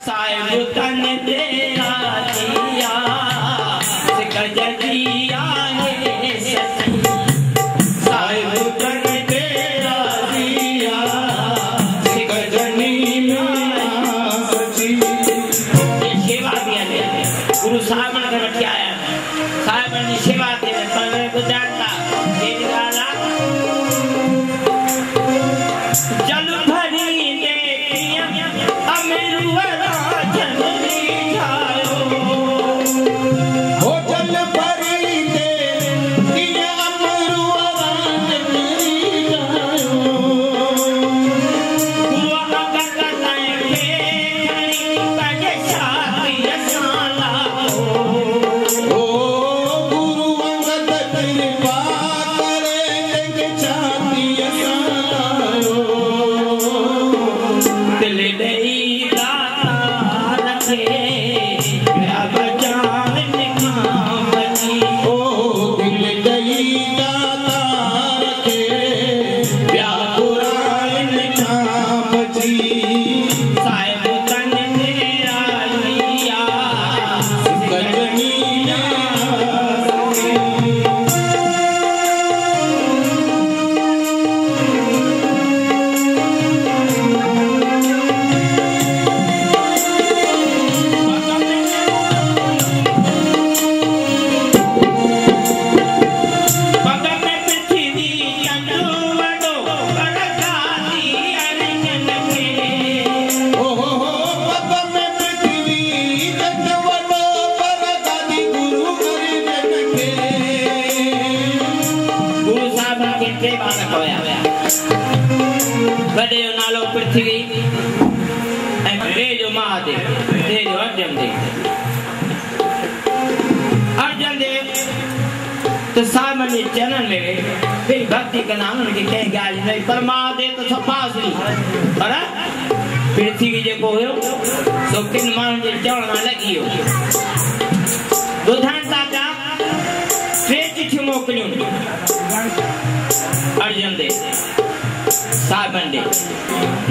साहिब तन तेरा दिया गजरिया है सची, साहिब तन तेरा दिया गजनी में सची। ये सेवा दिया ले गुरु साहब ने रखा है, साहब ने सेवा दे पर गुजारता ये गाना जल भरी देखिया अमरुआ जननी जायो, हो जल भरी देखिया अमरुआ जननी जायो, हुआ गगन के खड़ी कजे छाती साला हो, गुरु अंगद कृपा करे के छाती साला हो, दिल दई दाता रखे या बजान निकामती, ओ दिल दई दाता रखे या पुराण निकामती, साहिब तन तेरा लिया गजनी बड़े नालो पृथ्वी जो महादेव दे जो अर्जन देव तो सामने चरण में फिर भक्ति का नाम उनके कह गाल नहीं पर महादेव तो सफासली पर पृथ्वी जे को हो तो किन मान जे चढ़ना लगी हो बुधान दादा ट्रे चिट्ठी मोकलियो अर्जन देव साबन दे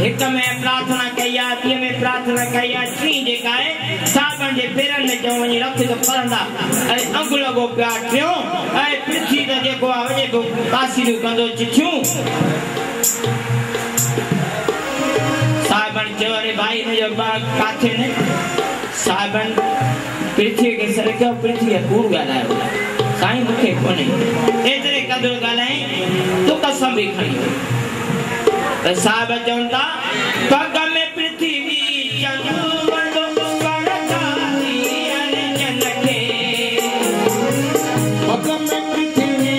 एक में प्रार्थना कया ती में प्रार्थना कया छी जे काए साबन जे पेरन ने जो वनी रख तो परंदा अरे अंगुल गो प्यार थियो ए पृथ्वी द जे को आवे जो काशी नु कंदो चिठियो साबन चोरे भाई ने जो बाग काथे ने साबन पृथ्वी के सर के पृथ्वी कूड़ गालायो काई मुखे कोने एतरे कदर गालाई तो कसम भी खणी साहब चवंदा पग में पृथ्वी चंदू वंडो करताली अर्जन के, पग में पृथ्वी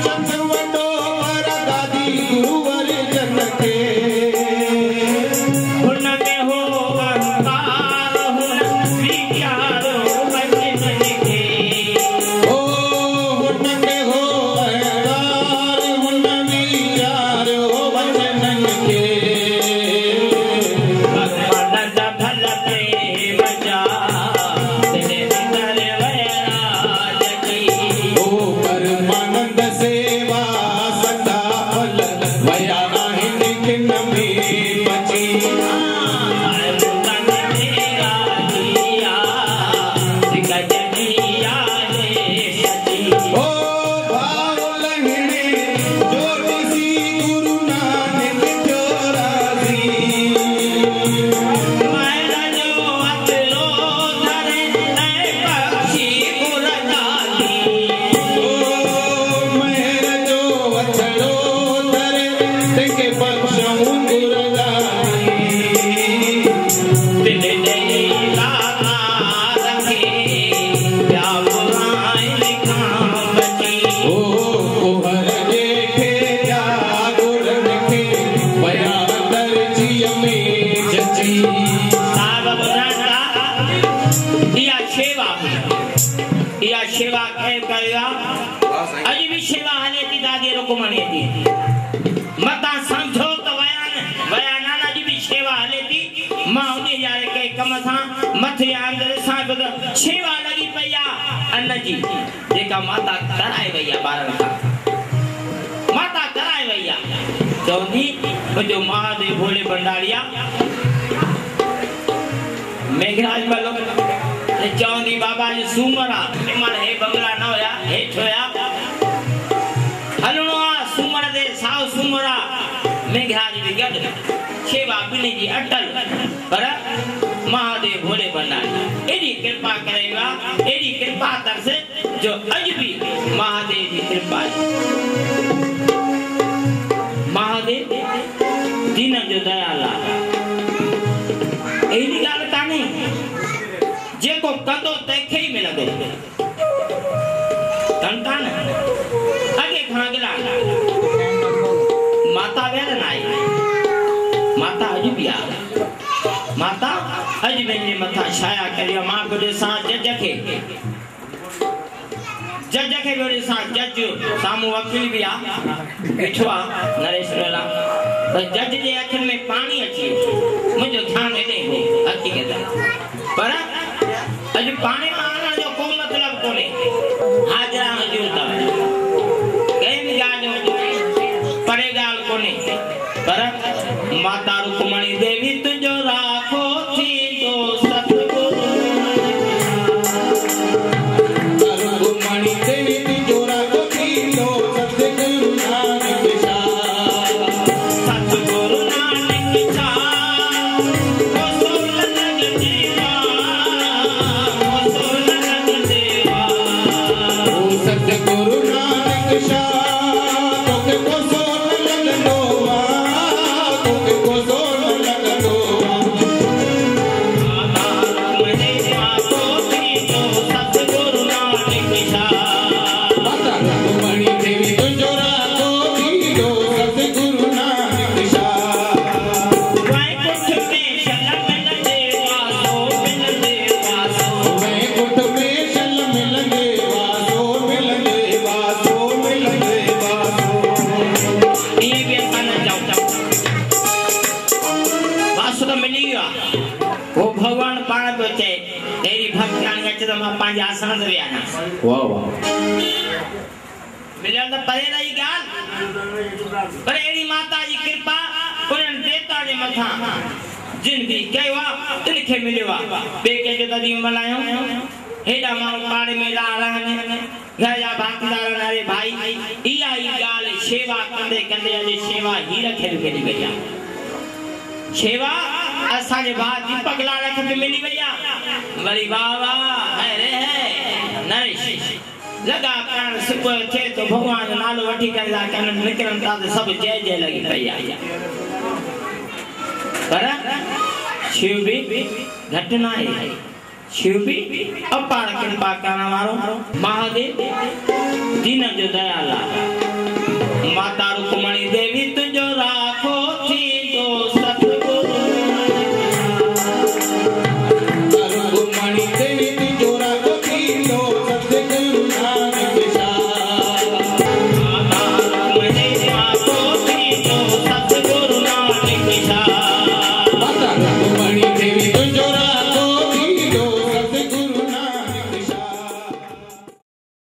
चंदू वंडो करताली गुरु अर्जन के, हुन में हो अहंकार हुन विचारो वचन के, ओ हुन में हो अहंकार हुन विचारो वचन के, भगवान दा भल प्रेम जा तेरे भीतर वैराज की, ओ परमानंद सेवा सदा फल वया नहीं किन में बची, तन तेरा दिया गजनिया है सची, ओ भाव लहणे जोड़ी सी गुरु नानक चोरासी, मायरा जो अतरो धरे ऐ पक्षी गुरदाली, ओ महर जो अतरो धरे तेके पक्षों गुरदाली, दिल दई दाता रखे या पुराण निकामती, ओ कोहर देखे जा गुरन के बया दर्जी में जची, साहब बुरांदा या सेवा कह करेगा अजी भी सेवा हले ती दादी रुकमणी थी मता समझो तो बयान जी भी सेवा हले थी मां उन्हें यार के कम सा मथे अंदर साहब सेवा लगी पया अन्न जी जेका माता कराए भैया बारन का माता कराए भैया चौंदी जो महादेव भोले भंडारिया मेघराज वालो चौंदी बाबा जो सूमरा मन हे बंगला न होया हेठ होया हलणो आ सूमर दे साव सूमरा मेघराज भी गड सेवा बिनी जी अटल पर महादेव भोले बनाई एडी कृपा करेगा एडी कृपा तर से जो अज भी महादेव की कृपा महादेव दीन जो दयाला एडी गाल काने जेको कंदो तंखे ही मिलंदो तंता न अगे खांगला माता वेर नाई माता अज भी आ माता अज मेरे मथा छाया करियो मां को सा जज के बोले सा जज सामू वकील भी आ बैठवा नरेश रोला पर जज जे अखिन में पानी अची मुझो ध्यान हेदे हो हकीकत पर अज पानी आना जो को मतलब कोने हाजरा हजूर ता केन गाल परे गाल कोने पर माता रुक्मणी देवी तुझो राखो थी तो सतगुरु रुक्मणी देवी तुझो राखो थी तो सतगुरु नानक सा सतगुरु नानक सा ओ सोल लग देवा ओ सोल लग देवा ओ सतगुरु नानक सा तोके को सोल लग दोवा तोके को सोल लग दोवा वाह वाह मिलन तो परे रही गाल पर एडी माता जी कृपा उन देवता जे मथा जिन भी कहवा तिनखे मिलवा बे के जे तदी मलायो हेडा मां पाड़े में ला रहने गया भागीदार नारे भाई इया ई गाल सेवा कंदे कंदे अजे सेवा ही रखे मिली गया सेवा असा जे बा दीपक ला रखे पे मिली गया मरी बाबा है रे है नरेश लगा कान सुबह थे तो भगवान नालो वठी कर ला कन निकरन ता सब जय जय लगी भैया पर शिव भी घटना है शिव भी अपार कृपा करने वालो महादेव दीन जो दयाला माता